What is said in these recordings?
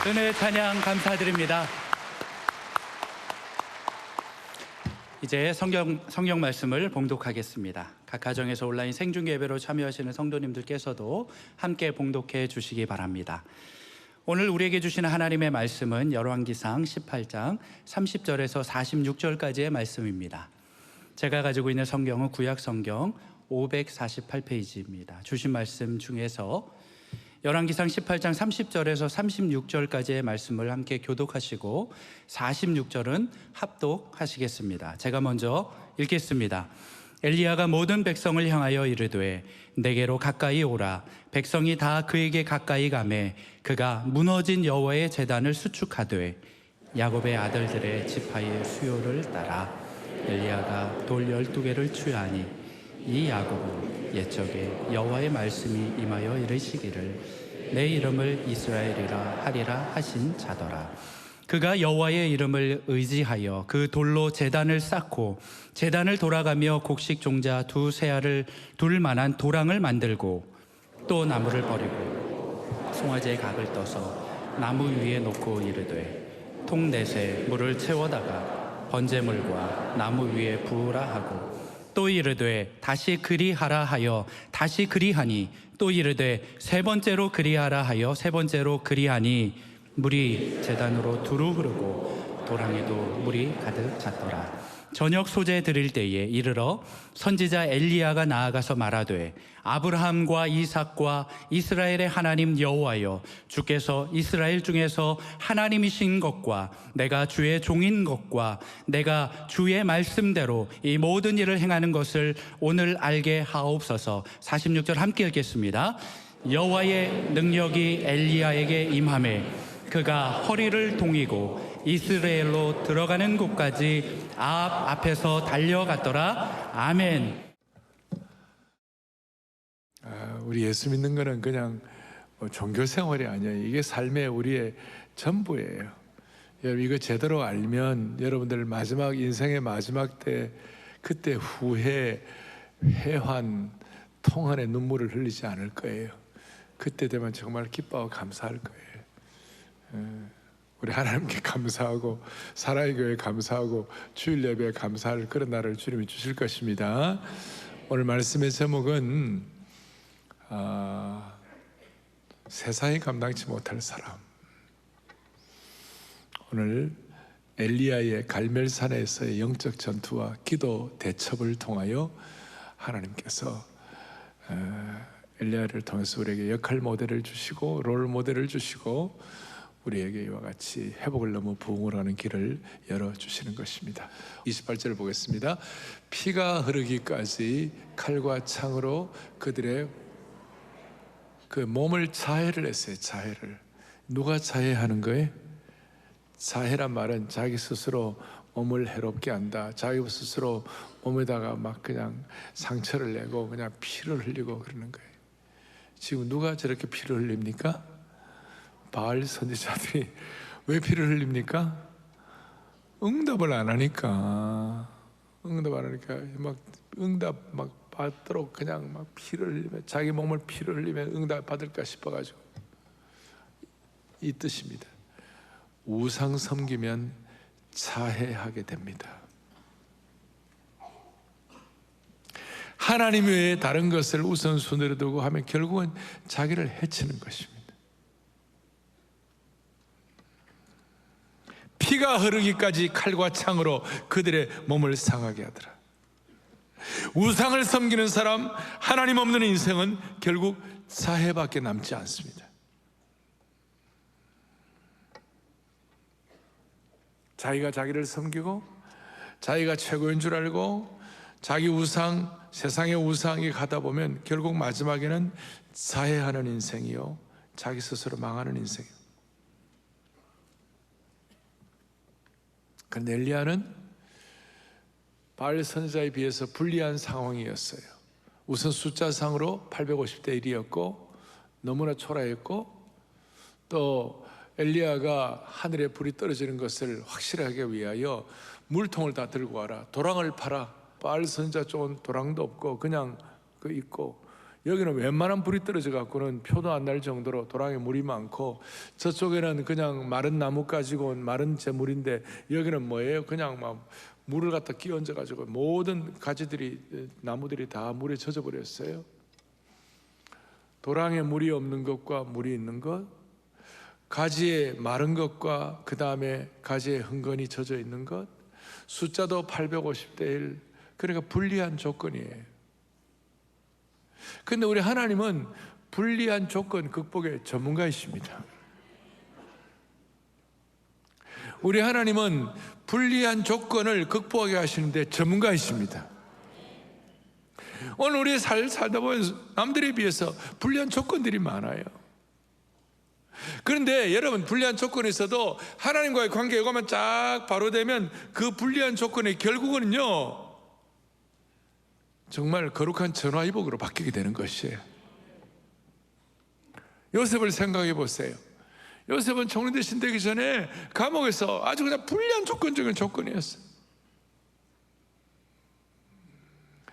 은혜 찬양 감사드립니다. 이제 성경 말씀을 봉독하겠습니다. 각 가정에서 온라인 생중계 예배로 참여하시는 성도님들께서도 함께 봉독해 주시기 바랍니다. 오늘 우리에게 주시는 하나님의 말씀은 열왕기상 18장 30절에서 46절까지의 말씀입니다. 제가 가지고 있는 성경은 구약 성경 548페이지입니다. 주신 말씀 중에서 열왕기상 18장 30절에서 36절까지의 말씀을 함께 교독하시고 46절은 합독하시겠습니다. 제가 먼저 읽겠습니다. 엘리야가 모든 백성을 향하여 이르되 내게로 가까이 오라. 백성이 다 그에게 가까이 가매 그가 무너진 여호와의 제단을 수축하되 야곱의 아들들의 지파의 수요를 따라 엘리야가 돌 12개를 취하니 이 야곱은 옛적에 여호와의 말씀이 임하여 이르시기를 내 이름을 이스라엘이라 하리라 하신 자더라. 그가 여호와의 이름을 의지하여 그 돌로 제단을 쌓고 제단을 돌아가며 곡식 종자 두세 알을 둘 만한 도랑을 만들고 또 나무를 버리고 송아지의 각을 떠서 나무 위에 놓고 이르되 통 넷에 물을 채워다가 번제물과 나무 위에 부으라 하고 또 이르되 다시 그리하라 하여 다시 그리하니 또 이르되 세 번째로 그리하라 하여 세 번째로 그리하니 물이 제단으로 두루 흐르고 도랑에도 물이 가득 찼더라. 저녁 소재 드릴 때에 이르러 선지자 엘리야가 나아가서 말하되 아브라함과 이삭과 이스라엘의 하나님 여호와여, 주께서 이스라엘 중에서 하나님이신 것과 내가 주의 종인 것과 내가 주의 말씀대로 이 모든 일을 행하는 것을 오늘 알게 하옵소서. 46절 함께 읽겠습니다. 여호와의 능력이 엘리야에게 임하매 그가 허리를 동이고 이스라엘로 들어가는 곳까지 앞에서 달려갔더라. 아멘. 우리 예수 믿는 거는 그냥 종교 생활이 아니에요. 이게 삶의 우리의 전부예요. 여러분 이거 제대로 알면 여러분들 마지막 인생의 마지막 때 그때 후회, 회환, 통한의 눈물을 흘리지 않을 거예요. 그때 되면 정말 기뻐하고 감사할 거예요. 우리 하나님께 감사하고 사랑의 교회에 감사하고 주일 예배에 감사할 그런 날을 주님이 주실 것입니다. 오늘 말씀의 제목은 세상이 감당치 못할 사람. 오늘 엘리야의 갈멜산에서의 영적 전투와 기도 대첩을 통하여 하나님께서 엘리야를 통해서 우리에게 역할 모델을 주시고 롤 모델을 주시고 우리에게 이와 같이 회복을 넘어 부흥을 하는 길을 열어주시는 것입니다. 28절을 보겠습니다. 피가 흐르기까지 칼과 창으로 그들의 그 몸을 자해를 했어요. 자해를. 누가 자해하는 거예요? 자해란 말은 자기 스스로 몸을 해롭게 한다. 자기 스스로 몸에다가 막 그냥 상처를 내고 그냥 피를 흘리고 그러는 거예요. 지금 누가 저렇게 피를 흘립니까? 바알 선지자들이. 왜 피를 흘립니까? 응답을 안 하니까. 막 응답 막 받도록 그냥 막 피를 흘리면, 자기 몸을 피를 흘리면 응답 받을까 싶어가지고. 이 뜻입니다. 우상 섬기면 자해하게 됩니다. 하나님 외에 다른 것을 우선순위로 두고 하면 결국은 자기를 해치는 것입니다. 피가 흐르기까지 칼과 창으로 그들의 몸을 상하게 하더라. 우상을 섬기는 사람, 하나님 없는 인생은 결국 자해밖에 남지 않습니다. 자기가 자기를 섬기고 자기가 최고인 줄 알고 자기 우상, 세상의 우상이 가다 보면 결국 마지막에는 자해하는 인생이요, 자기 스스로 망하는 인생이요. 그런데 엘리야는 바알 선지자에 비해서 불리한 상황이었어요. 우선 숫자상으로 850대 1이었고 너무나 초라했고, 또 엘리야가 하늘에 불이 떨어지는 것을 확실하게 위하여 물통을 다 들고 와라, 도랑을 파라. 바알 선지자 쪽은 도랑도 없고 그냥 그 있고, 여기는 웬만한 불이 떨어져 갖고는 표도 안 날 정도로 도랑에 물이 많고, 저쪽에는 그냥 마른 나무 가지고 온 마른 재물인데, 여기는 뭐예요? 그냥 막 물을 갖다 끼얹어 가지고 모든 가지들이, 나무들이 다 물에 젖어 버렸어요. 도랑에 물이 없는 것과 물이 있는 것, 가지에 마른 것과 그 다음에 가지에 흥건히 젖어 있는 것, 숫자도 850대 1, 그러니까 불리한 조건이에요. 근데 우리 하나님은 불리한 조건 극복의 전문가이십니다. 우리 하나님은 불리한 조건을 극복하게 하시는데 전문가이십니다. 오늘 우리 살다 보면 남들에 비해서 불리한 조건들이 많아요. 그런데 여러분, 불리한 조건에서도 하나님과의 관계가 오면 쫙 바로 되면 그 불리한 조건이 결국은요 정말 거룩한 전화위복으로 바뀌게 되는 것이에요. 요셉을 생각해 보세요. 요셉은 총리대신 되기 전에 감옥에서 아주 그냥 불리한 조건적인 조건이었어요.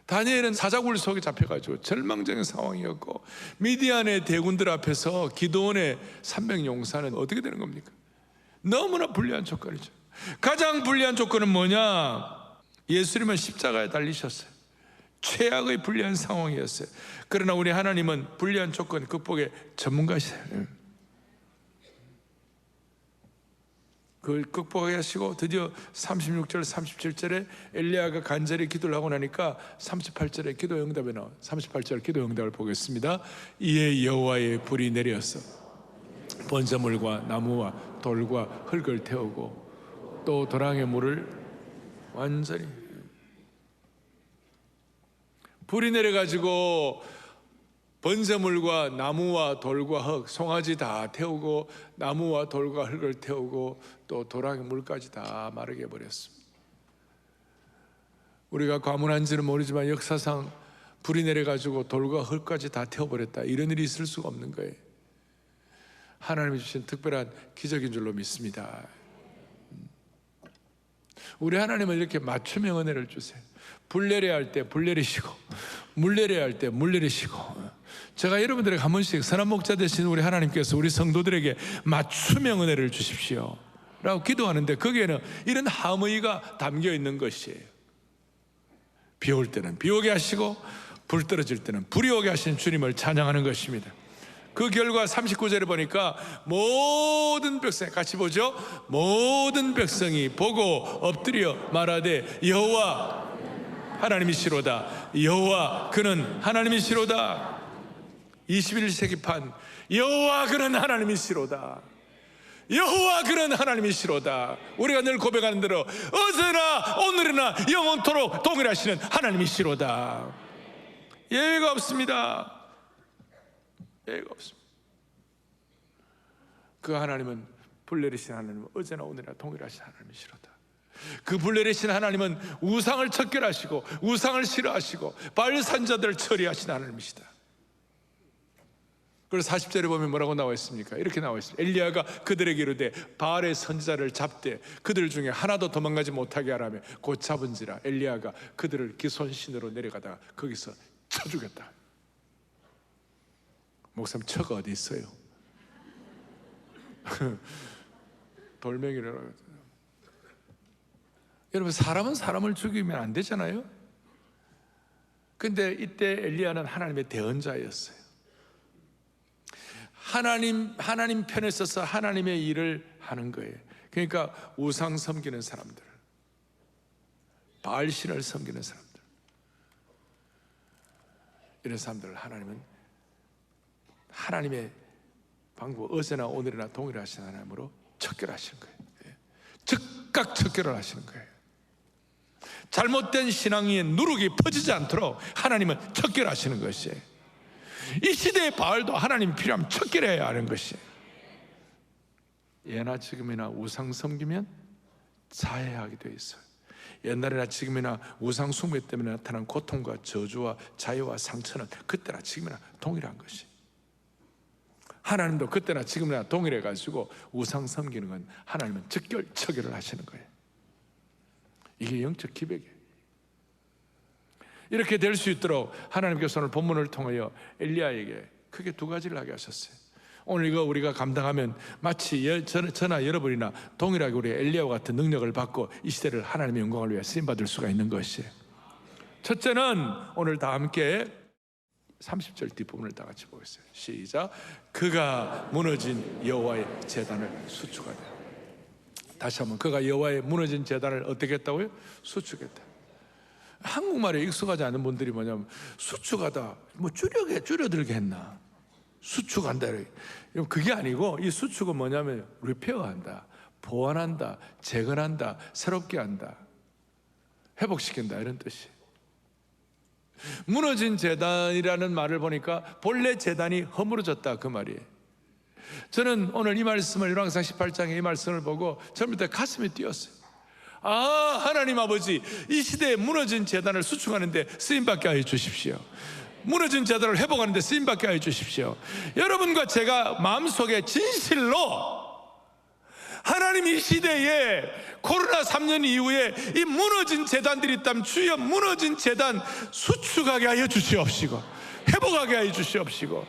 다니엘은 사자굴 속에 잡혀가지고 절망적인 상황이었고, 미디안의 대군들 앞에서 기드온의 300용사는 어떻게 되는 겁니까? 너무나 불리한 조건이죠. 가장 불리한 조건은 뭐냐? 예수님은 십자가에 달리셨어요. 최악의 불리한 상황이었어요. 그러나 우리 하나님은 불리한 조건 극복의 전문가시세요. 그걸 극복하게 하시고 드디어 36절 37절에 엘리야가 간절히 기도를 하고 나니까 38절에 기도 응답이 나와요. 38절 기도 응답을 보겠습니다. 이에 여호와의 불이 내려서 번제물과 나무와 돌과 흙을 태우고 또 도랑의 물을 완전히, 불이 내려가지고 번제물과 나무와 돌과 흙, 송아지 다 태우고 나무와 돌과 흙을 태우고 또 도랑의 물까지 다 마르게 해버렸습니다. 우리가 과문한지는 모르지만 역사상 불이 내려가지고 돌과 흙까지 다 태워버렸다, 이런 일이 있을 수가 없는 거예요. 하나님이 주신 특별한 기적인 줄로 믿습니다. 우리 하나님은 이렇게 맞춤형 은혜를 주세요. 불 내려야 할 때 불 내리시고, 물 내려야 할 때 물 내리시고. 제가 여러분들에게 한 번씩 선한 목자 되신 우리 하나님께서 우리 성도들에게 맞춤형 은혜를 주십시오 라고 기도하는데, 거기에는 이런 함의가 담겨 있는 것이에요. 비 올 때는 비 오게 하시고 불 떨어질 때는 불이 오게 하시는 주님을 찬양하는 것입니다. 그 결과 39절에 보니까 모든 백성, 같이 보죠. 모든 백성이 보고 엎드려 말하되 여호와 하나님이시로다. 여호와 그는 하나님이시로다. 21세기판 여호와 그는 하나님이시로다. 여호와 그는 하나님이시로다. 우리가 늘 고백하는 대로 어제나 오늘이나 영원토록 동일하시는 하나님이시로다. 예외가 없습니다. 예외가 없습니다. 그 하나님은 불 내리신 하나님은 어제나 오늘이나 동일하신 하나님이시로다. 그 불 내리신 하나님은 우상을 척결하시고 우상을 싫어하시고 바알 선지자들을 처리하신 하나님이시다. 그래서 40절에 보면 뭐라고 나와 있습니까? 이렇게 나와 있습니다. 엘리야가 그들에게 이르되 바알의 선지자를 잡되 그들 중에 하나도 도망가지 못하게 하라며 곧 잡은지라 엘리야가 그들을 기손신으로 내려가다가 거기서 쳐 죽였다. 목사님, 처가 어디 있어요? 돌멩이라고. 여러분, 사람은 사람을 죽이면 안 되잖아요. 근데 이때 엘리야는 하나님의 대언자였어요. 하나님 편에 서서 하나님의 일을 하는 거예요. 그러니까 우상 섬기는 사람들, 바알신을 섬기는 사람들, 이런 사람들을 하나님은 하나님의 방법, 어제나 오늘이나 동일하신 하나님으로 척결하시는 거예요. 즉각 척결을 하시는 거예요. 잘못된 신앙의 누룩이 퍼지지 않도록 하나님은 척결하시는 것이에요. 이 시대의 바알도 하나님이 필요하면 척결해야 하는 것이에요. 예나 지금이나 우상 섬기면 자해하게 되어 있어요. 옛날이나 지금이나 우상 숭배 때문에 나타난 고통과 저주와 자유와 상처는 그때나 지금이나 동일한 것이. 하나님도 그때나 지금이나 동일해 가지고 우상 섬기는 건 하나님은 즉결 처결을 하시는 거예요. 이게 영적 기백이에요. 이렇게 될 수 있도록 하나님께서 오늘 본문을 통하여 엘리야에게 크게 두 가지를 하게 하셨어요. 오늘 이거 우리가 감당하면 마치 저나 여러분이나 동일하게 우리 엘리야와 같은 능력을 받고 이 시대를 하나님의 영광을 위해 쓰임받을 수가 있는 것이에요. 첫째는 오늘 다 함께 30절 뒷부분을 다 같이 보겠어요. 시작. 그가 무너진 여호와의 제단을 수축하되. 다시 한번, 그가 여호와의 무너진 제단을 어떻게 했다고요? 수축했다. 한국말에 익숙하지 않은 분들이 뭐냐면 수축하다, 뭐 줄여들게 했나? 수축한다. 그게 아니고 이 수축은 뭐냐면 리페어한다, 보완한다, 재건한다, 새롭게 한다, 회복시킨다, 이런 뜻이에요. 무너진 제단이라는 말을 보니까 본래 제단이 허물어졌다, 그 말이에요. 저는 오늘 이 말씀을, 열왕기상 18장의 이 말씀을 보고 처음부터 가슴이 뛰었어요. 아, 하나님 아버지, 이 시대에 무너진 제단을 수축하는데 쓰임받게 하여 주십시오. 무너진 제단을 회복하는데 쓰임받게 하여 주십시오. 여러분과 제가 마음속에 진실로 하나님 이 시대에 코로나 3년 이후에 이 무너진 제단들이 있다면 주여 무너진 제단 수축하게 하여 주시옵시고 회복하게 하여 주시옵시고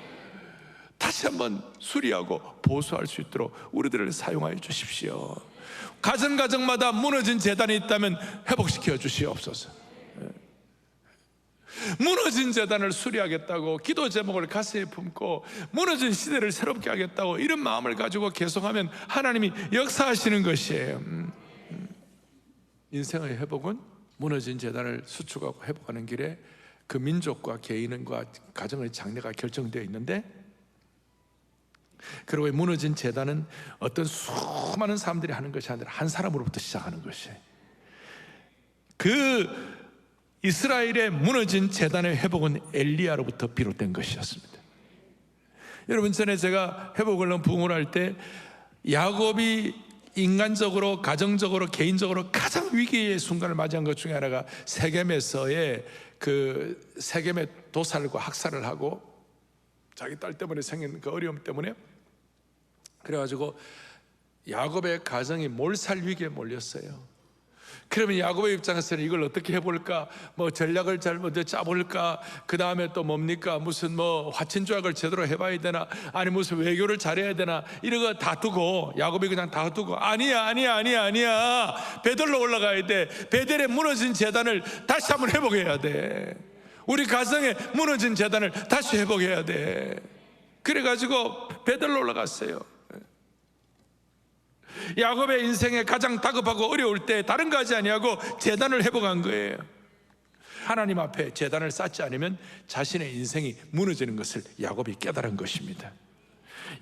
다시 한번 수리하고 보수할 수 있도록 우리들을 사용하여 주십시오. 가정마다 무너진 제단이 있다면 회복시켜 주시옵소서. 무너진 제단을 수리하겠다고 기도 제목을 가슴에 품고 무너진 시대를 새롭게 하겠다고 이런 마음을 가지고 계속하면 하나님이 역사하시는 것이에요. 인생의 회복은 무너진 제단을 수축하고 회복하는 길에 그 민족과 개인과 가정의 장래가 결정되어 있는데, 그리고 무너진 제단은 어떤 수많은 사람들이 하는 것이 아니라 한 사람으로부터 시작하는 것이에요. 그 이스라엘의 무너진 제단의 회복은 엘리야로부터 비롯된 것이었습니다. 여러분, 전에 제가 회복을 넘 부흥을 할 때 야곱이 인간적으로, 가정적으로, 개인적으로 가장 위기의 순간을 맞이한 것 중에 하나가 세겜에서의 그 세겜의 도살과 학살을 하고 자기 딸 때문에 생긴 그 어려움 때문에, 그래가지고 야곱의 가정이 몰살 위기에 몰렸어요. 그러면 야곱의 입장에서는 이걸 어떻게 해볼까, 뭐 전략을 잘 먼저 짜볼까, 그 다음에 또 뭡니까, 무슨 뭐 화친조약을 제대로 해봐야 되나, 아니 무슨 외교를 잘해야 되나, 이런 거 다 두고 야곱이 그냥 다 두고 아니야 베들로 올라가야 돼. 베델에 무너진 제단을 다시 한번 회복해야 돼. 우리 가정에 무너진 제단을 다시 회복해야 돼. 그래가지고 베들로 올라갔어요. 야곱의 인생에 가장 다급하고 어려울 때 다른 거 하지 아니하고 제단을 회복한 거예요. 하나님 앞에 제단을 쌓지 않으면 자신의 인생이 무너지는 것을 야곱이 깨달은 것입니다.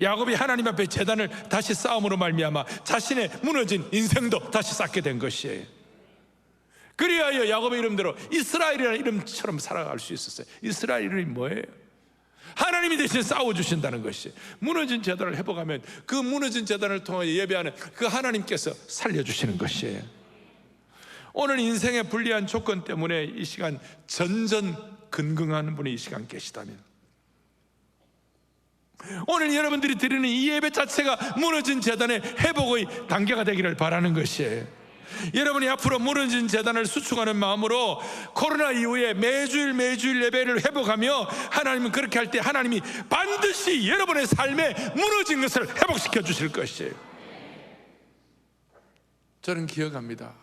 야곱이 하나님 앞에 제단을 다시 쌓음으로 말미암아 자신의 무너진 인생도 다시 쌓게 된 것이에요. 그리하여 야곱의 이름대로 이스라엘이라는 이름처럼 살아갈 수 있었어요. 이스라엘 이름이 뭐예요? 하나님이 대신 싸워주신다는 것이. 무너진 제단을 회복하면 그 무너진 제단을 통해 예배하는 그 하나님께서 살려주시는 것이에요. 오늘 인생의 불리한 조건 때문에 이 시간 전전긍긍하는 분이 이 시간 계시다면, 오늘 여러분들이 드리는 이 예배 자체가 무너진 제단의 회복의 단계가 되기를 바라는 것이에요. 여러분이 앞으로 무너진 제단을 수축하는 마음으로 코로나 이후에 매주일 예배를 회복하며, 하나님은 그렇게 할 때 하나님이 반드시 여러분의 삶에 무너진 것을 회복시켜 주실 것이에요. 저는 기억합니다.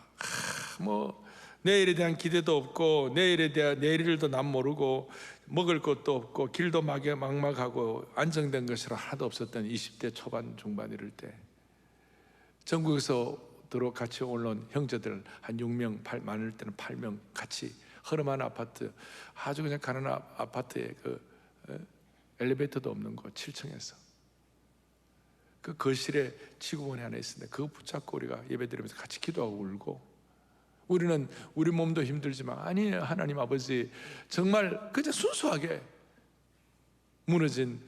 뭐 내일에 대한 기대도 없고 내일도 난 모르고 먹을 것도 없고 길도 막막하고 안정된 것이 하나도 없었던 20대 초반 중반 이럴 때, 전국에서 같이 올라온 형제들 한 6명, 많을 때는 8명 같이 허름한 아파트, 아주 그냥 가난한 아파트에 그 엘리베이터도 없는 곳 7층에서 그 거실에 지구본이 하나 있었는데 그거 붙잡고 우리가 예배드리면서 같이 기도하고 울고, 우리는 우리 몸도 힘들지만 아니에요, 하나님 아버지 정말 그냥 순수하게 무너진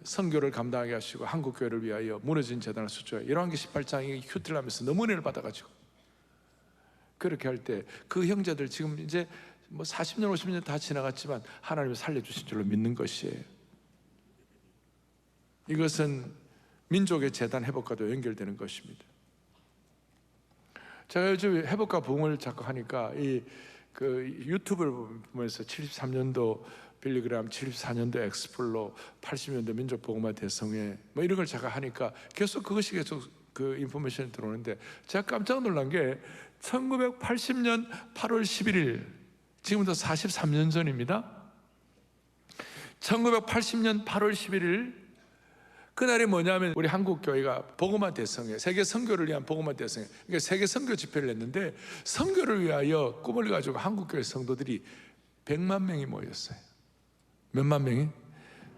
선교를 감당하게 하시고 한국교회를 위하여 무너진 제단을 수축하여, 열왕기 18장이 휴트를 하면서 너무 은혜를 받아가지고 그렇게 할 때 그 형제들 지금 이제 뭐 40년 50년 다 지나갔지만 하나님이 살려주신 줄로 믿는 것이에요. 이것은 민족의 제단 회복과도 연결되는 것입니다. 제가 요즘 회복과 부흥을 자꾸 하니까 그 유튜브를 보면서 73년도 빌리그람, 74년도 엑스플로, 80년도 민족복음화 대성회 뭐 이런 걸 제가 하니까 계속 그것이 계속 그 인포메이션이 들어오는데, 제가 깜짝 놀란 게 1980년 8월 11일, 지금부터 43년 전입니다. 1980년 8월 11일 그날이 뭐냐면 우리 한국교회가 복음화 대성회, 세계 선교를 위한 복음화 대성회, 그러니까 세계 선교 집회를 했는데, 선교를 위하여 꿈을 가지고 한국교회 성도들이 100만 명이 모였어요. 몇만 명이?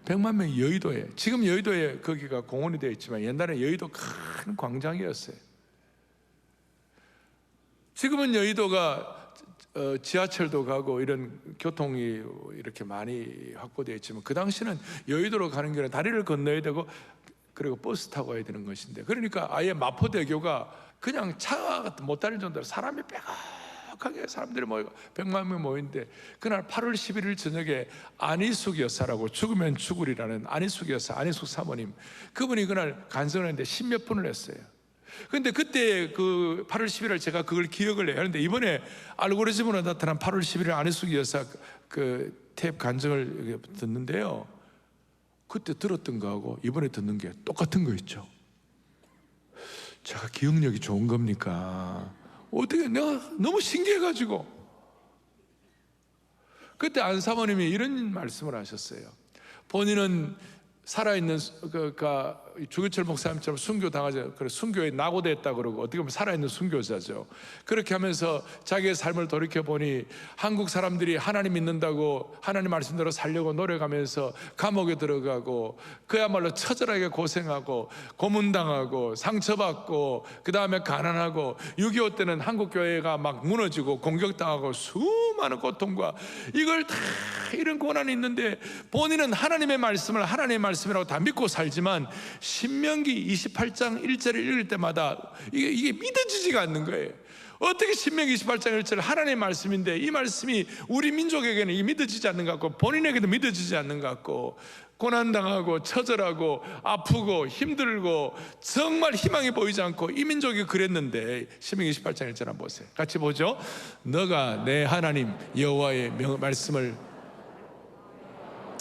100만 명이 여의도에, 지금 여의도에 거기가 공원이 되어 있지만 옛날에 여의도 큰 광장이었어요. 지금은 여의도가 지하철도 가고 이런 교통이 이렇게 많이 확보되어 있지만, 그 당시는 여의도로 가는 길은 다리를 건너야 되고 그리고 버스 타고 가야 되는 것인데, 그러니까 아예 마포대교가 그냥 차가 못 다닐 정도로 사람이 빽하게 사람들이 모이고 100만 명 모이는데, 그날 8월 11일 저녁에 안희숙 여사라고, 죽으면 죽으리라는 안희숙 여사, 안희숙 사모님, 그분이 그날 간증을 했는데 10몇 분을 했어요. 근데 그때 그 8월 11일 제가 그걸 기억을 해요. 그런데 이번에 알고리즘으로 나타난 8월 11일 안희숙 여사 그 탭 간증을 듣는데요, 그때 들었던 거하고 이번에 듣는 게 똑같은 거 있죠. 제가 기억력이 좋은 겁니까? 어떻게, 내가 너무 신기해가지고. 그때 안 사모님이 이런 말씀을 하셨어요. 본인은 살아있는 주기철 목사님처럼 순교 당하지, 그래 순교에 낙오됐다 그러고, 어떻게 보면 살아있는 순교자죠. 그렇게 하면서 자기의 삶을 돌이켜 보니 한국 사람들이 하나님 믿는다고 하나님 말씀대로 살려고 노력하면서 감옥에 들어가고, 그야말로 처절하게 고생하고 고문당하고 상처받고, 그 다음에 가난하고, 6.25 때는 한국 교회가 막 무너지고 공격당하고 수많은 고통과 이걸 다, 이런 고난이 있는데, 본인은 하나님의 말씀을 하나님의 말씀이라고 다 믿고 살지만 신명기 28장 1절을 읽을 때마다 이게 믿어지지가 않는 거예요. 어떻게 신명기 28장 1절 하나님의 말씀인데 이 말씀이 우리 민족에게는 이 믿어지지 않는 것 같고, 본인에게도 믿어지지 않는 것 같고, 고난당하고 처절하고 아프고 힘들고 정말 희망이 보이지 않고, 이 민족이 그랬는데, 신명기 28장 1절 한번 보세요. 같이 보죠. 너가 내 하나님 여호와의 말씀을,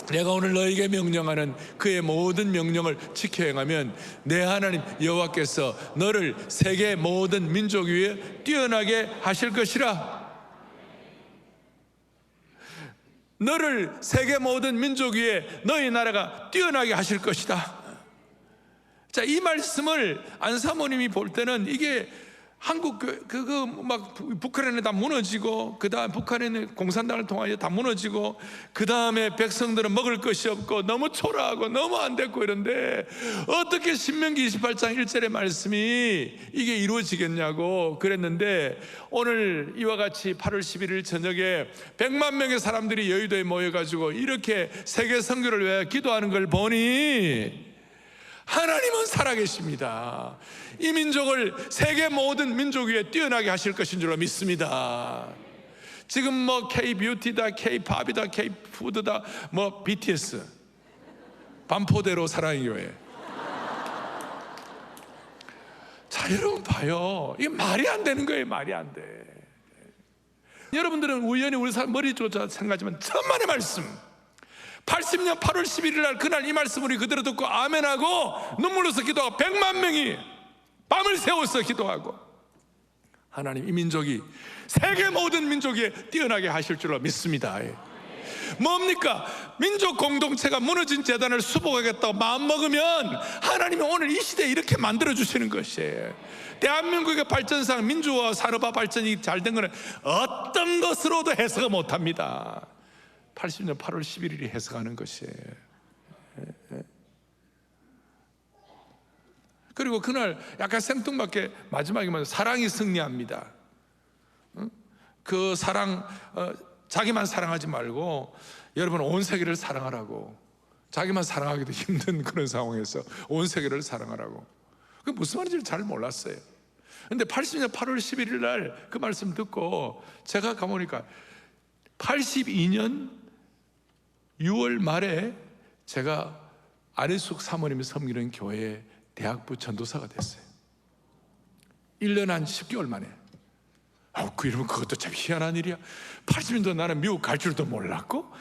내가 오늘 너에게 명령하는 그의 모든 명령을 지켜 행하면 내 하나님 여호와께서 너를 세계 모든 민족 위에 뛰어나게 하실 것이라. 너를 세계 모든 민족 위에 너희 나라가 뛰어나게 하실 것이다. 자, 이 말씀을 안 사모님이 볼 때는 이게 한국 그거 막 북한에 다 무너지고, 그 다음 북한에 공산당을 통하여 다 무너지고, 그 다음에 백성들은 먹을 것이 없고 너무 초라하고 너무 안 됐고 이런데, 어떻게 신명기 28장 1절의 말씀이 이게 이루어지겠냐고 그랬는데, 오늘 이와 같이 8월 11일 저녁에 100만 명의 사람들이 여의도에 모여가지고 이렇게 세계 선교를 위해 기도하는 걸 보니 하나님은 살아계십니다. 이 민족을 세계 모든 민족 위에 뛰어나게 하실 것인 줄로 믿습니다. 지금 뭐 K-뷰티다, K-팝이다, K-푸드다, 뭐 BTS, 반포대로 사랑의 교회. 자, 여러분 봐요. 이게 말이 안 되는 거예요. 말이 안 돼. 여러분들은 우연히 우리 사람 머리 조차 생각하지만 천만의 말씀, 80년 8월 11일 날 그날 이 말씀을 우리 그대로 듣고 아멘하고 눈물로서 기도하고 100만 명이 밤을 새워서 기도하고, 하나님 이 민족이 세계 모든 민족에 뛰어나게 하실 줄로 믿습니다. 뭡니까? 민족 공동체가 무너진 재단을 수복하겠다고 마음먹으면 하나님이 오늘 이 시대에 이렇게 만들어주시는 것이에요. 대한민국의 발전상 민주화 산업화 발전이 잘 된 것은 어떤 것으로도 해석을 못합니다. 80년 8월 11일이 해석하는 것이에요. 그리고 그날 약간 생뚱맞게 마지막에 뭐 사랑이 승리합니다. 그 사랑, 자기만 사랑하지 말고 여러분 온 세계를 사랑하라고. 자기만 사랑하기도 힘든 그런 상황에서 온 세계를 사랑하라고. 그게 무슨 말인지 잘 몰랐어요. 근데 80년 8월 11일 날 그 말씀 듣고 제가 가보니까 82년 6월 말에 제가 안희숙 사모님이 섬기는 교회에 대학부 전도사가 됐어요. 1년 한 10개월 만에. 이러면 그것도 참 희한한 일이야. 80년도 나는 미국 갈 줄도 몰랐고,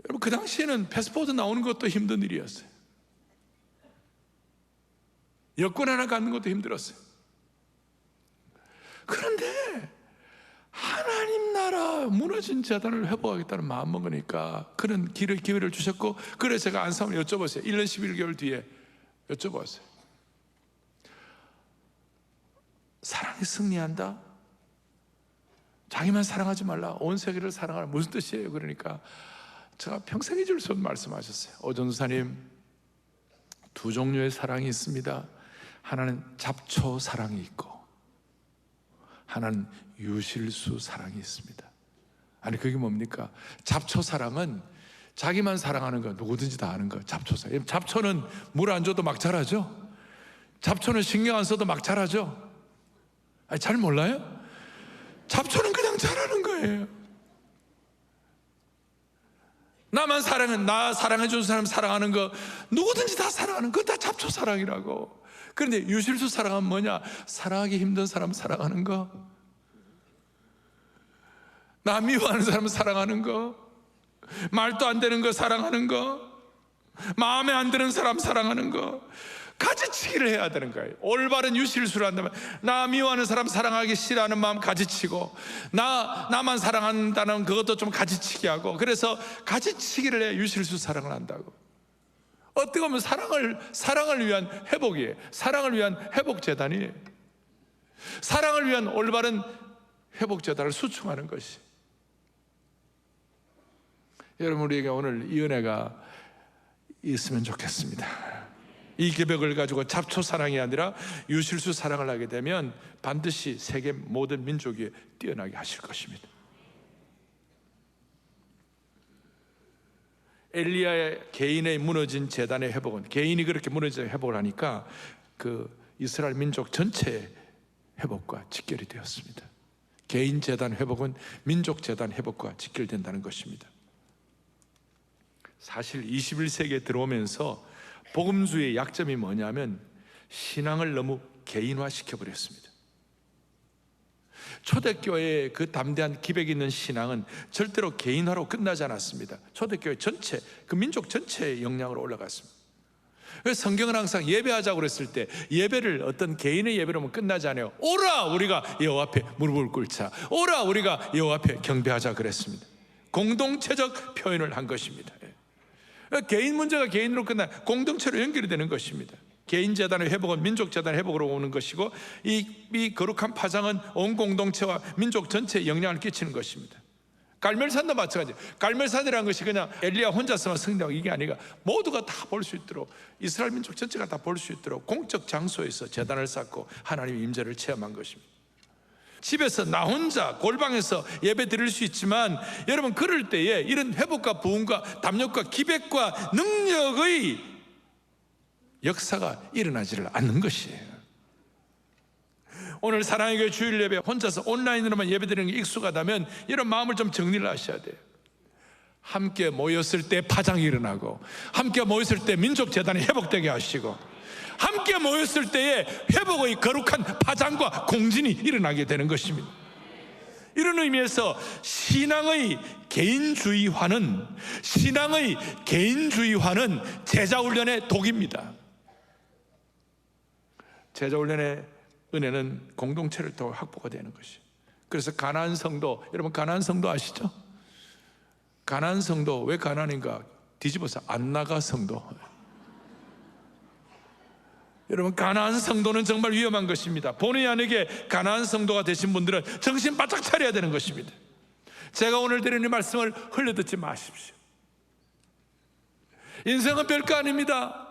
여러분 그 당시에는 패스포드 나오는 것도 힘든 일이었어요. 여권 하나 갖는 것도 힘들었어요. 그런데 하나님 나라 무너진 재단을 회복하겠다는 마음 먹으니까 그런 기회를 주셨고, 그래서 제가 안사람을 여쭤봤어요. 1년 11개월 뒤에 여쭤봤어요. 사랑이 승리한다? 자기만 사랑하지 말라, 온 세계를 사랑하라, 무슨 뜻이에요? 그러니까 제가 평생 잊을 수 없는 말씀하셨어요. 오전도사님, 두 종류의 사랑이 있습니다. 하나는 잡초 사랑이 있고, 하나는 유실수 사랑이 있습니다. 아니, 그게 뭡니까? 잡초 사랑은 자기만 사랑하는 거, 누구든지 다 아는 거. 잡초 사랑. 잡초는 물 안 줘도 막 자라죠. 잡초는 신경 안 써도 막 자라죠. 아니, 잘 몰라요? 잡초는 그냥 자라는 거예요. 나만 사랑은, 나 사랑해주는 사람 사랑하는 거, 누구든지 다 사랑하는 거, 다 잡초 사랑이라고. 그런데 유실수 사랑은 뭐냐? 사랑하기 힘든 사람 사랑하는 거, 나 미워하는 사람 사랑하는 거, 말도 안 되는 거 사랑하는 거, 마음에 안 드는 사람 사랑하는 거, 가지치기를 해야 되는 거예요. 올바른 유실수를 한다면, 나 미워하는 사람 사랑하기 싫어하는 마음 가지치고, 나만 사랑한다는 그것도 좀 가지치기 하고, 그래서 가지치기를 해야 유실수 사랑을 한다고. 어떻게 보면 사랑을 위한 회복이에요. 사랑을 위한 회복재단이에요. 사랑을 위한 올바른 회복재단을 수충하는 것이. 여러분, 우리에게 오늘 이 은혜가 있으면 좋겠습니다. 이 계백을 가지고 잡초 사랑이 아니라 유실수 사랑을 하게 되면 반드시 세계 모든 민족이 뛰어나게 하실 것입니다. 엘리야의 개인의 무너진 재단의 회복은, 개인이 그렇게 무너진 회복을 하니까 그 이스라엘 민족 전체의 회복과 직결이 되었습니다. 개인 재단 회복은 민족 재단 회복과 직결된다는 것입니다. 사실 21세기에 들어오면서 복음주의의 약점이 뭐냐면 신앙을 너무 개인화시켜 버렸습니다. 초대교회의 그 담대한 기백 있는 신앙은 절대로 개인화로 끝나지 않았습니다. 초대교회 전체, 그 민족 전체의 역량으로 올라갔습니다. 그래서 성경은 항상 예배하자고 그랬을 때 예배를 어떤 개인의 예배로 하면 끝나지 않아요. 오라 우리가 여호와 앞에 무릎을 꿇자, 오라 우리가 여호와 앞에 경배하자 그랬습니다. 공동체적 표현을 한 것입니다. 개인 문제가 개인으로 끝나 공동체로 연결이 되는 것입니다. 개인 재단의 회복은 민족 재단의 회복으로 오는 것이고, 이 거룩한 파장은 온 공동체와 민족 전체에 영향을 끼치는 것입니다. 갈멜산도 마찬가지예요. 갈멜산이라는 것이 그냥 엘리야 혼자서만 승리하고 이게 아니라 모두가 다 볼 수 있도록, 이스라엘 민족 전체가 다 볼 수 있도록 공적 장소에서 재단을 쌓고 하나님의 임재를 체험한 것입니다. 집에서 나 혼자 골방에서 예배 드릴 수 있지만, 여러분 그럴 때에 이런 회복과 부흥과 담력과 기백과 능력의 역사가 일어나지를 않는 것이에요. 오늘 사랑의 교회 주일 예배 혼자서 온라인으로만 예배 드리는 게 익숙하다면 이런 마음을 좀 정리를 하셔야 돼요. 함께 모였을 때 파장이 일어나고, 함께 모였을 때 민족 재단이 회복되게 하시고, 함께 모였을 때에 회복의 거룩한 파장과 공진이 일어나게 되는 것입니다. 이런 의미에서 신앙의 개인주의화는 제자훈련의 독입니다. 제자훈련의 은혜는 공동체를 더 확보가 되는 것이에요. 그래서 가나안 성도, 여러분 가나안 성도 아시죠? 가나안 성도 왜 가나안인가? 뒤집어서 안나가 성도. 여러분 가나안 성도는 정말 위험한 것입니다. 본의 아니게 가나안 성도가 되신 분들은 정신 바짝 차려야 되는 것입니다. 제가 오늘 드리는 말씀을 흘려듣지 마십시오. 인생은 별거 아닙니다.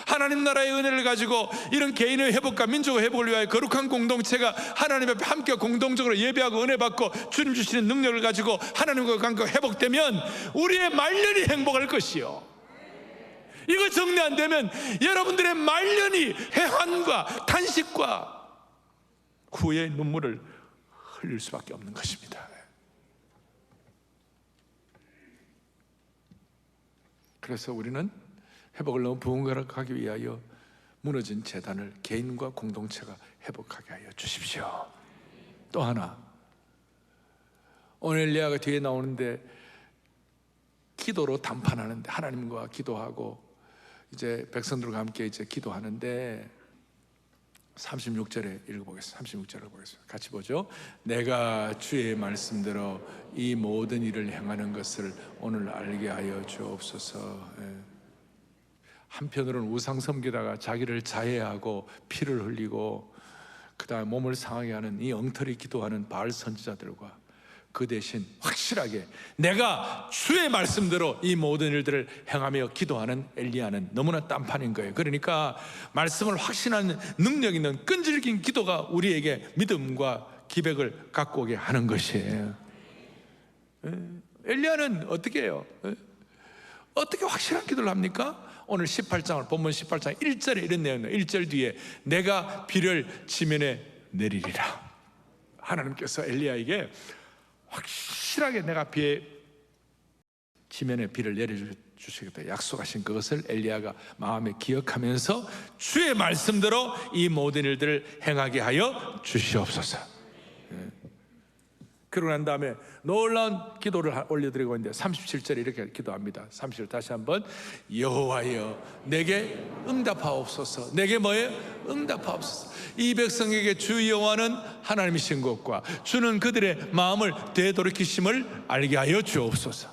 하나님 나라의 은혜를 가지고 이런 개인의 회복과 민족의 회복을 위하여 거룩한 공동체가 하나님 앞에 함께 공동적으로 예배하고 은혜 받고 주님 주시는 능력을 가지고 하나님과 관계가 회복되면 우리의 말년이 행복할 것이요, 이거 정리 안 되면 여러분들의 말년이 회환과 탄식과 후회의 눈물을 흘릴 수밖에 없는 것입니다. 그래서 우리는 회복을 너무 부흥하기 위하여 무너진 재단을 개인과 공동체가 회복하게 하여 주십시오. 또 하나, 오늘 엘리야가 뒤에 나오는데 기도로 담판하는데, 하나님과 기도하고 이제 백성들과 함께 이제 기도하는데 36절에 읽어보겠습니다. 36절을 보겠습니다. 같이 보죠. 내가 주의 말씀대로 이 모든 일을 행하는 것을 오늘 알게 하여 주옵소서. 한편으로는 우상 섬기다가 자기를 자해하고 피를 흘리고 그 다음 몸을 상하게 하는 이 엉터리 기도하는 바알 선지자들과 그 대신 확실하게 내가 주의 말씀대로 이 모든 일들을 행하며 기도하는 엘리야는 너무나 딴판인 거예요. 그러니까 말씀을 확신하는 능력 있는 끈질긴 기도가 우리에게 믿음과 기백을 갖고 오게 하는 것이에요. 엘리야는 어떻게 해요? 어떻게 확실한 기도를 합니까? 오늘 18장을 본문 18장 1절에 이런 내용이에요. 1절 뒤에 내가 비를 지면에 내리리라. 하나님께서 엘리야에게 확실하게 내가 지면에 비를 내려주시겠다 약속하신 그것을 엘리야가 마음에 기억하면서 주의 말씀대로 이 모든 일들을 행하게 하여 주시옵소서. 그러고 난 다음에 놀라운 기도를 올려드리고 있는데 37절에 이렇게 기도합니다. 37절 다시 한번 여호와여 내게 응답하옵소서. 내게 뭐예요? 응답하옵소서. 이 백성에게 주 여호와는 하나님이신 것과 주는 그들의 마음을 되돌이키심을 알게 하여 주옵소서.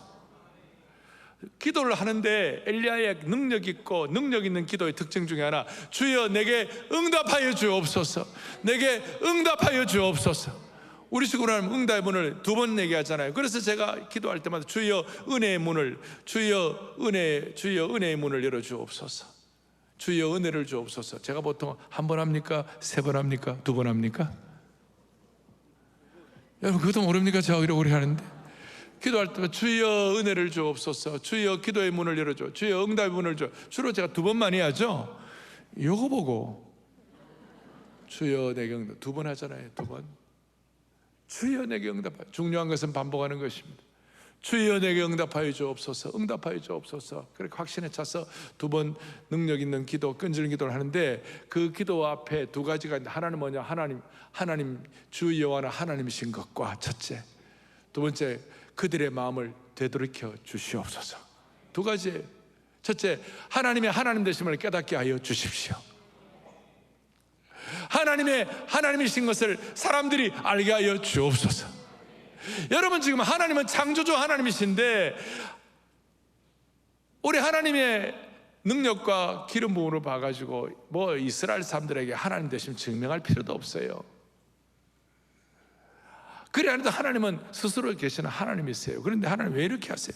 기도를 하는데 엘리야의 능력 있고 능력 있는 기도의 특징 중에 하나, 주여 내게 응답하여 주옵소서. 내게 응답하여 주옵소서. 우리 식으로 하면 응답의 문을 두 번 얘기하잖아요. 그래서 제가 기도할 때마다 주여 은혜의 문을, 주여 은혜의 문을 열어주옵소서. 주여 은혜를 주옵소서. 제가 보통 한 번 합니까? 세 번 합니까? 두 번 합니까? 여러분 그것도 모릅니까? 제가 이렇게 하는데 기도할 때마다 주여 은혜를 주옵소서. 주여 기도의 문을 열어줘. 주여 응답의 문을 줘. 주로 제가 두 번만 해야죠. 이거 보고 주여 내게 응답 두 번 하잖아요. 두 번. 주여 내게 응답하여. 중요한 것은 반복하는 것입니다. 주여 내게 응답하여 주옵소서. 응답하여 주옵소서. 그렇게 확신에 차서 두 번 능력 있는 기도, 끈질긴 기도를 하는데 그 기도 앞에 두 가지가 있는데, 하나는 뭐냐? 하나님 주 여호와는 하나님이신 것과 첫째, 두 번째 그들의 마음을 되돌이켜 주시옵소서. 두 가지. 첫째, 하나님의 하나님 되심을 깨닫게 하여 주십시오. 하나님이신 것을 사람들이 알게 하여 주옵소서. 여러분 지금 하나님은 창조주 하나님이신데 우리 하나님의 능력과 기름 부음으로 봐가지고 뭐 이스라엘 사람들에게 하나님 되심 증명할 필요도 없어요. 그래 하는데 하나님은 스스로 계시는 하나님이세요. 그런데 하나님 왜 이렇게 하세요?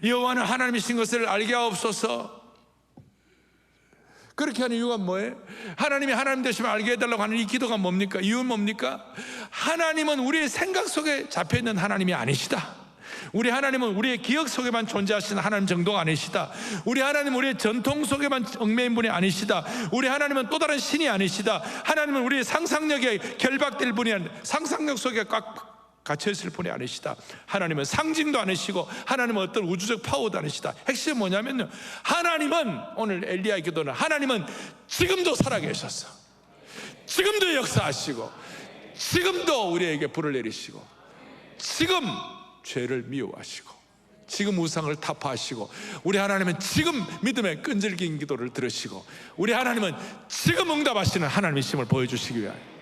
여호와는 하나님이신 것을 알게 하옵소서. 그렇게 하는 이유가 뭐예요? 하나님이 하나님 되시면 알게 해달라고 하는 이 기도가 뭡니까? 이유는 뭡니까? 하나님은 우리의 생각 속에 잡혀있는 하나님이 아니시다. 우리 하나님은 우리의 기억 속에만 존재하시는 하나님 정도가 아니시다. 우리 하나님은 우리의 전통 속에만 얽매인 분이 아니시다. 우리 하나님은 또 다른 신이 아니시다. 하나님은 우리의 상상력에 결박될 분이 아니라 상상력 속에 꽉 갇혀있을 분이 아니시다. 하나님은 상징도 아니시고 하나님은 어떤 우주적 파워도 아니시다. 핵심은 뭐냐면요, 하나님은, 오늘 엘리야의 기도는 하나님은 지금도 살아계셔서 지금도 역사하시고 지금도 우리에게 불을 내리시고 지금 죄를 미워하시고 지금 우상을 타파하시고 우리 하나님은 지금 믿음의 끈질긴 기도를 들으시고 우리 하나님은 지금 응답하시는 하나님이심을 보여주시기 위하여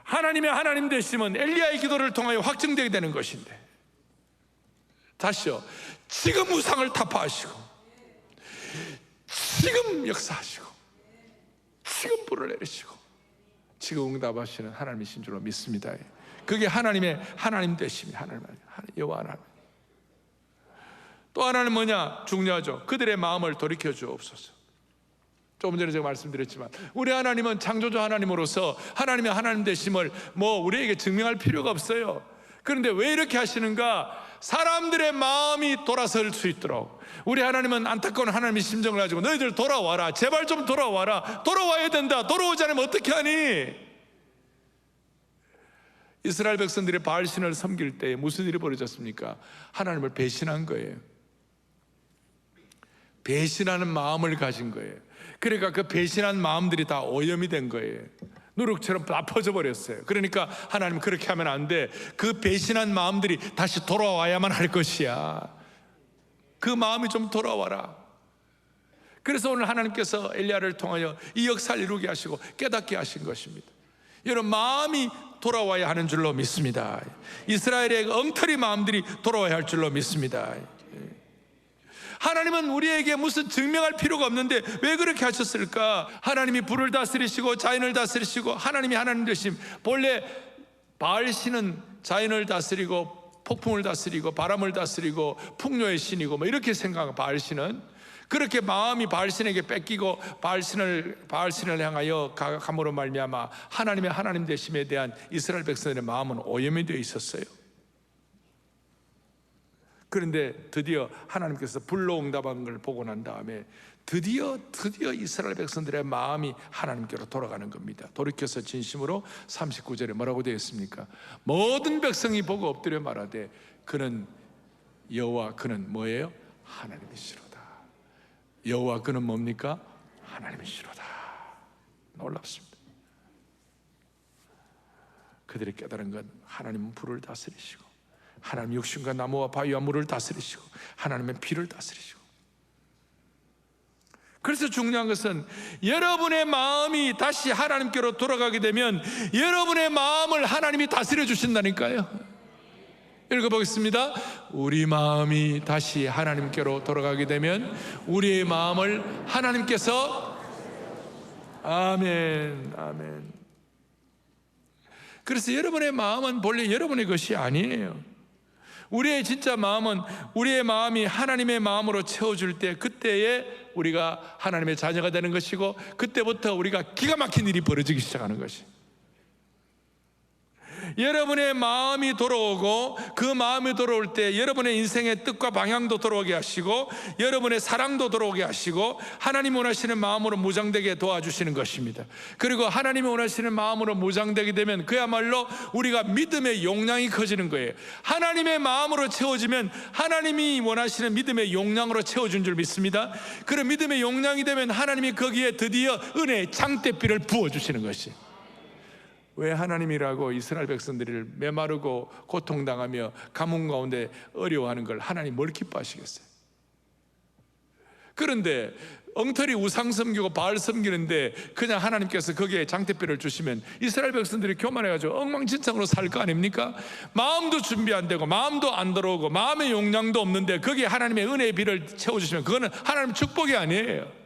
하나님의 하나님 되심은 엘리야의 기도를 통하여 확증되게 되는 것인데, 다시요, 지금 우상을 타파하시고 지금 역사하시고 지금 불을 내리시고 지금 응답하시는 하나님이신 줄로 믿습니다. 그게 하나님의 하나님 되심이 하나님, 여호와 하나님. 또 하나는 뭐냐? 중요하죠. 그들의 마음을 돌이켜 주옵소서. 조금 전에 제가 말씀드렸지만 우리 하나님은 창조주 하나님으로서 하나님의 하나님 되심을 우리에게 증명할 필요가 없어요. 그런데 왜 이렇게 하시는가? 사람들의 마음이 돌아설 수 있도록. 우리 하나님은 안타까운 하나님의 심정을 가지고 너희들 돌아와라, 제발 좀 돌아와라, 돌아와야 된다, 돌아오지 않으면 어떻게 하니? 이스라엘 백성들이 바알신을 섬길 때 무슨 일이 벌어졌습니까? 하나님을 배신한 거예요. 배신하는 마음을 가진 거예요. 그러니까 그 배신한 마음들이 다 오염이 된 거예요. 누룩처럼 다 퍼져버렸어요. 그러니까 하나님 그렇게 하면 안 돼. 그 배신한 마음들이 다시 돌아와야만 할 것이야. 그 마음이 좀 돌아와라. 그래서 오늘 하나님께서 엘리야를 통하여 이 역사를 이루게 하시고 깨닫게 하신 것입니다. 여러분, 마음이 돌아와야 하는 줄로 믿습니다. 이스라엘의 엉터리 마음들이 돌아와야 할 줄로 믿습니다. 하나님은 우리에게 무슨 증명할 필요가 없는데 왜 그렇게 하셨을까? 하나님이 불을 다스리시고 자연을 다스리시고 하나님이 하나님 되심. 본래 바알신은 자연을 다스리고 폭풍을 다스리고 바람을 다스리고 풍요의 신이고 뭐 이렇게 생각하고, 바알신은 그렇게 마음이 바알신에게 뺏기고 바알신을 향하여 감으로 말미암아 하나님의 하나님 되심에 대한 이스라엘 백성들의 마음은 오염이 되어 있었어요. 그런데 드디어 하나님께서 불로 응답한 걸 보고 난 다음에 드디어 이스라엘 백성들의 마음이 하나님께로 돌아가는 겁니다. 돌이켜서 진심으로 39절에 뭐라고 되어 있습니까? 모든 백성이 보고 엎드려 말하되 그는 여호와 그는 뭐예요? 하나님이시로다. 여호와 그는 뭡니까? 하나님이시로다. 놀랍습니다. 그들이 깨달은 건 하나님은 불을 다스리시고 하나님 육신과 나무와 바위와 물을 다스리시고 하나님의 피를 다스리시고. 그래서 중요한 것은 여러분의 마음이 다시 하나님께로 돌아가게 되면 여러분의 마음을 하나님이 다스려 주신다니까요. 읽어보겠습니다. 우리 마음이 다시 하나님께로 돌아가게 되면 우리의 마음을 하나님께서, 아멘, 아멘. 그래서 여러분의 마음은 본래 여러분의 것이 아니에요. 우리의 진짜 마음은 우리의 마음이 하나님의 마음으로 채워줄 때 그때에 우리가 하나님의 자녀가 되는 것이고 그때부터 우리가 기가 막힌 일이 벌어지기 시작하는 것이. 여러분의 마음이 돌아오고 그 마음이 돌아올 때 여러분의 인생의 뜻과 방향도 돌아오게 하시고 여러분의 사랑도 돌아오게 하시고 하나님 원하시는 마음으로 무장되게 도와주시는 것입니다. 그리고 하나님이 원하시는 마음으로 무장되게 되면 그야말로 우리가 믿음의 용량이 커지는 거예요. 하나님의 마음으로 채워지면 하나님이 원하시는 믿음의 용량으로 채워준 줄 믿습니다. 그런 믿음의 용량이 되면 하나님이 거기에 드디어 은혜의 장대비를 부어주시는 것이. 왜 하나님이라고 이스라엘 백성들을 메마르고 고통당하며 가뭄 가운데 어려워하는 걸 하나님 뭘 기뻐하시겠어요? 그런데 엉터리 우상 섬기고 바알 섬기는데 그냥 하나님께서 거기에 장대비를 주시면 이스라엘 백성들이 교만해가지고 엉망진창으로 살 거 아닙니까? 마음도 준비 안 되고 마음도 안 들어오고 마음의 용량도 없는데 거기에 하나님의 은혜의 비를 채워주시면 그거는 하나님 축복이 아니에요.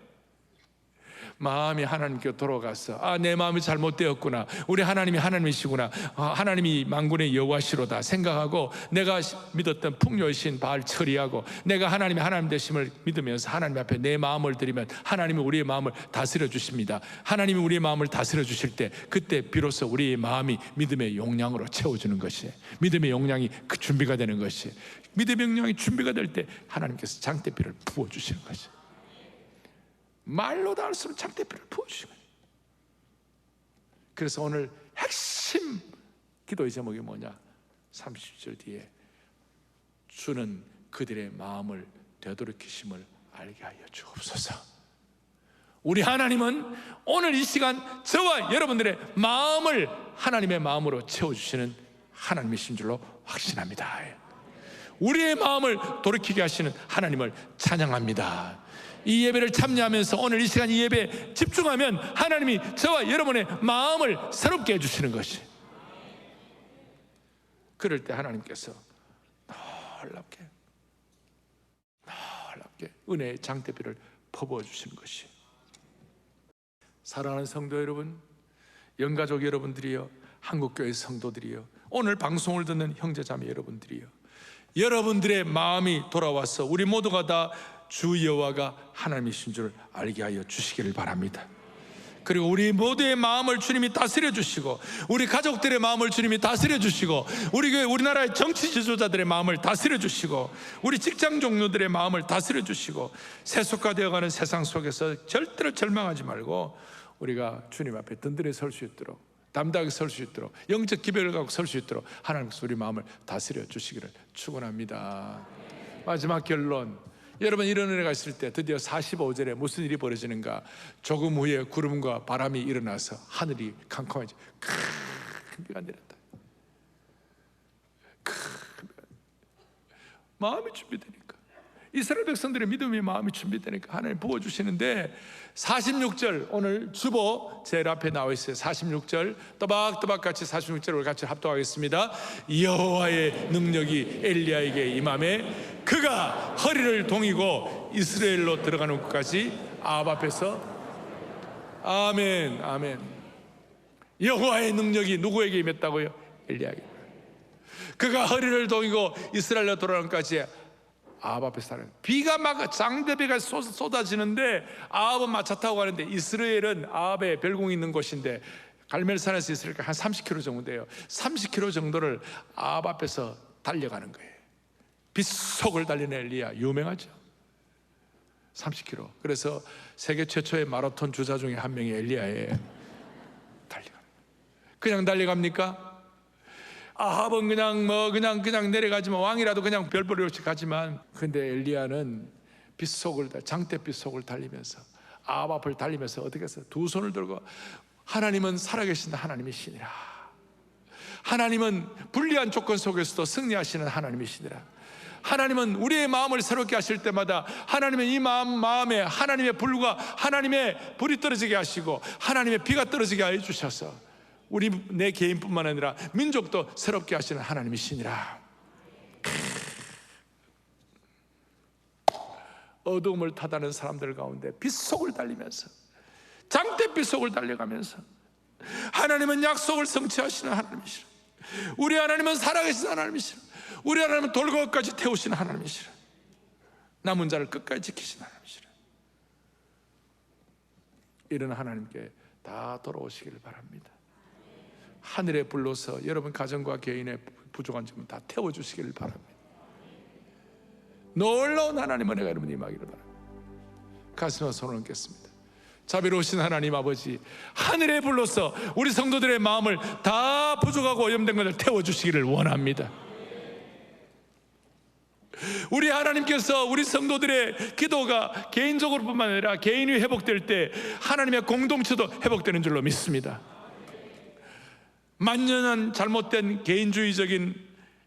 마음이 하나님께 돌아가서 내 마음이 잘못되었구나, 우리 하나님이 하나님이시구나, 하나님이 만군의 여호와시로다 생각하고 내가 믿었던 풍요의 신 바알 처리하고 내가 하나님의 하나님 되심을 믿으면서 하나님 앞에 내 마음을 드리면 하나님이 우리의 마음을 다스려 주십니다. 하나님이 우리의 마음을 다스려 주실 때 그때 비로소 우리의 마음이 믿음의 용량으로 채워주는 것이, 믿음의 용량이 그 준비가 되는 것이, 믿음의 용량이 준비가 될 때 하나님께서 장대비를 부어주시는 것이, 말로 다 할 수 없는 장대비를 부어주시는 거예요. 그래서 오늘 핵심 기도의 제목이 뭐냐? 30절 뒤에 주는 그들의 마음을 되돌이키심을 알게 하여 주옵소서. 우리 하나님은 오늘 이 시간 저와 여러분들의 마음을 하나님의 마음으로 채워주시는 하나님이신 줄로 확신합니다. 우리의 마음을 돌이키게 하시는 하나님을 찬양합니다. 이 예배를 참여하면서 오늘 이 시간 이 예배에 집중하면 하나님이 저와 여러분의 마음을 새롭게 해주시는 것이, 그럴 때 하나님께서 놀랍게 은혜의 장대비를 퍼부어 주시는 것이. 사랑하는 성도 여러분, 영가족 여러분들이요, 한국교회 성도들이요, 오늘 방송을 듣는 형제자매 여러분들이요, 여러분들의 마음이 돌아와서 우리 모두가 다 주 여호와가 하나님이신 줄 알게 하여 주시기를 바랍니다. 그리고 우리 모두의 마음을 주님이 다스려 주시고 우리 가족들의 마음을 주님이 다스려 주시고 우리나라의 정치 지도자들의 마음을 다스려 주시고 우리 직장 종료들의 마음을 다스려 주시고 세속화되어가는 세상 속에서 절대로 절망하지 말고 우리가 주님 앞에 든든히 설 수 있도록, 담대하게 설 수 있도록, 영적 기별을 갖고 설 수 있도록 하나님께서 우리 마음을 다스려 주시기를 축원합니다. 마지막 결론, 여러분, 이런 은혜가 있을 때 드디어 45절에 무슨 일이 벌어지는가? 조금 후에 구름과 바람이 일어나서 하늘이 캄캄해져 큰 비가 내렸다. 큰 비가. 마음이 준비되니까, 이스라엘 백성들의 믿음의 마음이 준비되니까 하나님 부어주시는데, 46절 오늘 주보 제일 앞에 나와 있어요. 46절 또박또박 같이 46절을 같이 합독하겠습니다. 여호와의 능력이 엘리야에게 임하매 그가 허리를 동이고 이스라엘로 들어가는 곳까지 아합 앞에서. 아멘, 아멘. 여호와의 능력이 누구에게 임했다고요? 엘리야에게. 그가 허리를 동이고 이스라엘로 돌아가는 곳까지 아합 앞에 사는, 비가 막 장대비가 쏟아지는데 아합은 마차 타고 가는데, 이스라엘은 아합의 별궁이 있는 곳인데 갈멜산에서 이스라엘까 한 30km 정도 돼요. 30km 정도를 아합 앞에서 달려가는 거예요. 빗속을 달리는 엘리야, 유명하죠. 30km. 그래서 세계 최초의 마라톤 주자 중에 한 명이 엘리야예요. 달려가는 거예요. 그냥 달려갑니까? 아합은 그냥 내려가지만, 왕이라도 그냥 별벌이 없이 가지만, 근데 엘리야는 빗속을, 장대빛 속을 달리면서 아합 앞을 달리면서 어떻게 했어요? 두 손을 들고 하나님은 살아계신 하나님이시니라, 하나님은 불리한 조건 속에서도 승리하시는 하나님이시니라, 하나님은 우리의 마음을 새롭게 하실 때마다 하나님은 이 마음에 하나님의 불과 하나님의 불이 떨어지게 하시고 하나님의 비가 떨어지게 하여 주셔서 우리 내 개인뿐만 아니라 민족도 새롭게 하시는 하나님이시니라. 어두움을 타다는 사람들 가운데 빗속을 달리면서, 장대빛 속을 달려가면서, 하나님은 약속을 성취하시는 하나님이시라, 우리 하나님은 살아계신 하나님이시라, 우리 하나님은 돌고까지 태우시는 하나님이시라, 남은 자를 끝까지 지키시는 하나님이시라. 이런 하나님께 다 돌아오시기를 바랍니다. 하늘에 불러서 여러분 가정과 개인의 부족한 점은 다 태워주시기를 바랍니다. 놀라운 하나님 은혜가 여러분 임하기를 바랍니다. 가슴에 손을 얹겠습니다. 자비로우신 하나님 아버지, 하늘에 불러서 우리 성도들의 마음을 다 부족하고 오염된 것을 태워주시기를 원합니다. 우리 하나님께서 우리 성도들의 기도가 개인적으로 뿐만 아니라 개인이 회복될 때 하나님의 공동체도 회복되는 줄로 믿습니다. 만연한 잘못된 개인주의적인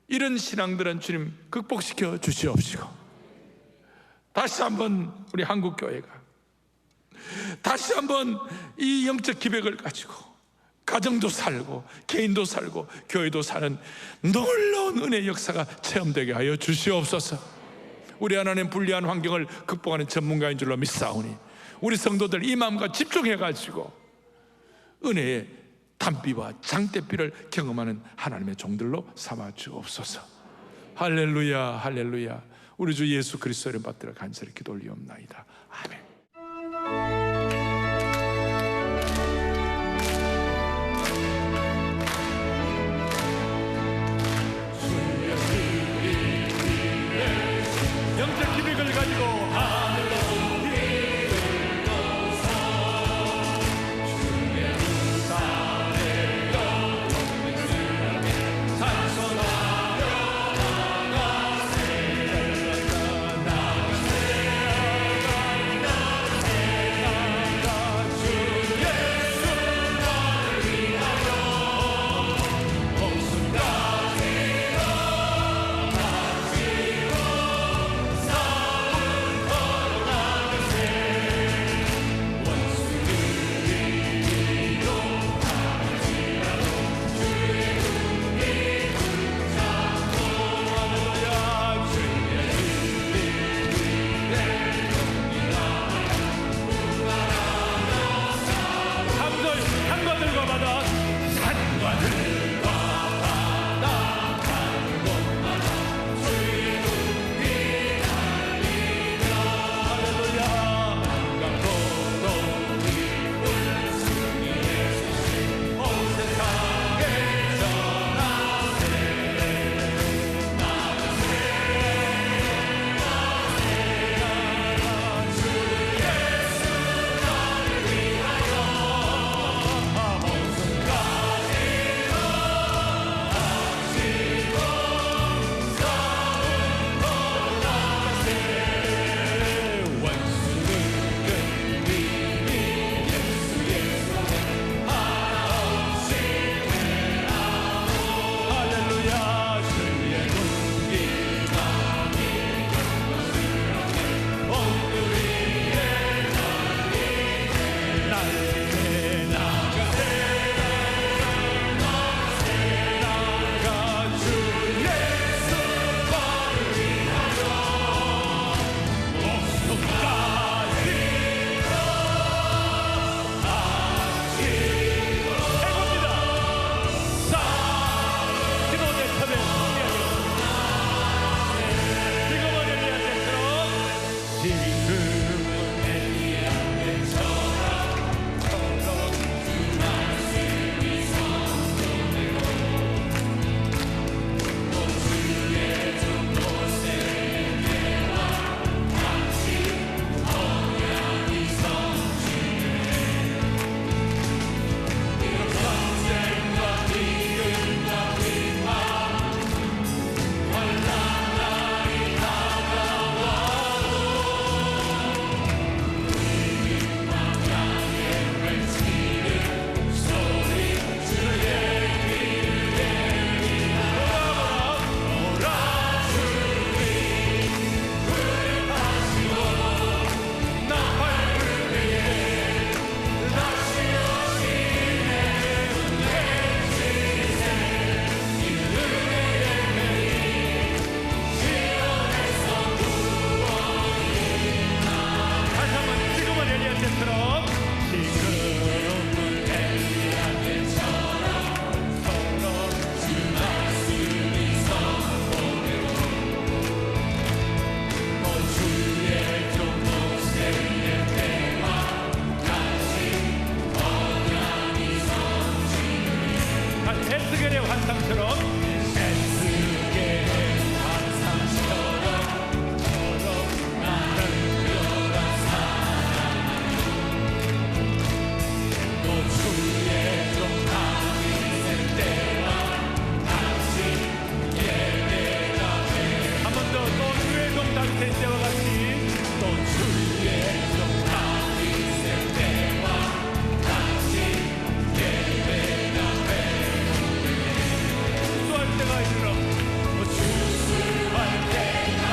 이런 신앙들은 주님 극복시켜 주시옵시고, 다시 한번 우리 한국교회가 다시 한번 이 영적 기백을 가지고 가정도 살고 개인도 살고 교회도 사는 놀라운 은혜의 역사가 체험되게 하여 주시옵소서. 우리 하나님 불리한 환경을 극복하는 전문가인 줄로 믿사오니 우리 성도들 이 마음과 집중해가지고 은혜의 단비와 장대비를 경험하는 하나님의 종들로 삼아 주옵소서. 할렐루야, 할렐루야. 우리 주 예수 그리스도의 이름 받들어 간절히 기도 올리옵나이다. 아멘. 영적 기백을 가지고 에스겔의 환상처럼 한 번 더 또 주의 종 다윗의 때와 같이 또 주의 종 다윗의 때와 같이 예배가 수수할 때가 이르러 수수할 때가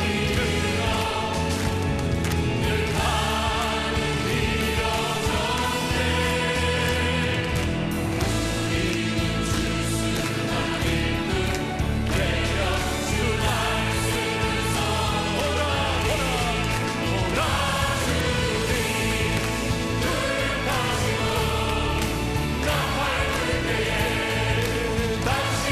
이르러 늘 하늘 밀어줬네 우리는 주수한 일들 되어 주 말씀을 오라 주리 불 가지고 나팔 불 때에 다시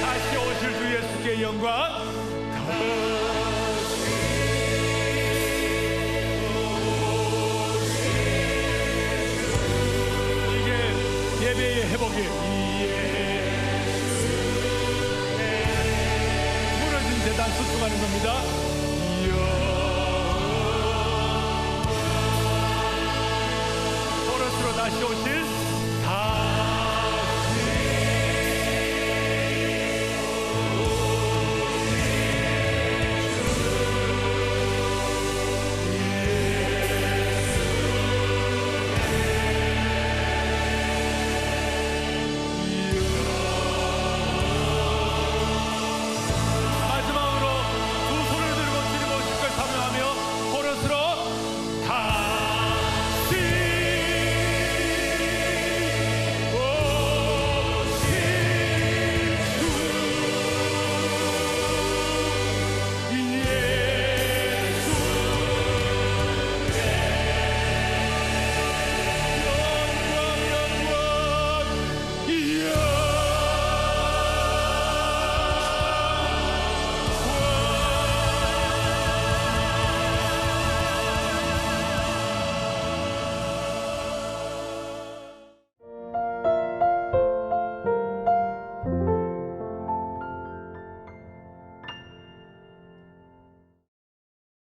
다시 오실 주 예수께 영광 이게 예배의 회복이에요. 무너진 재단 수축하는 겁니다.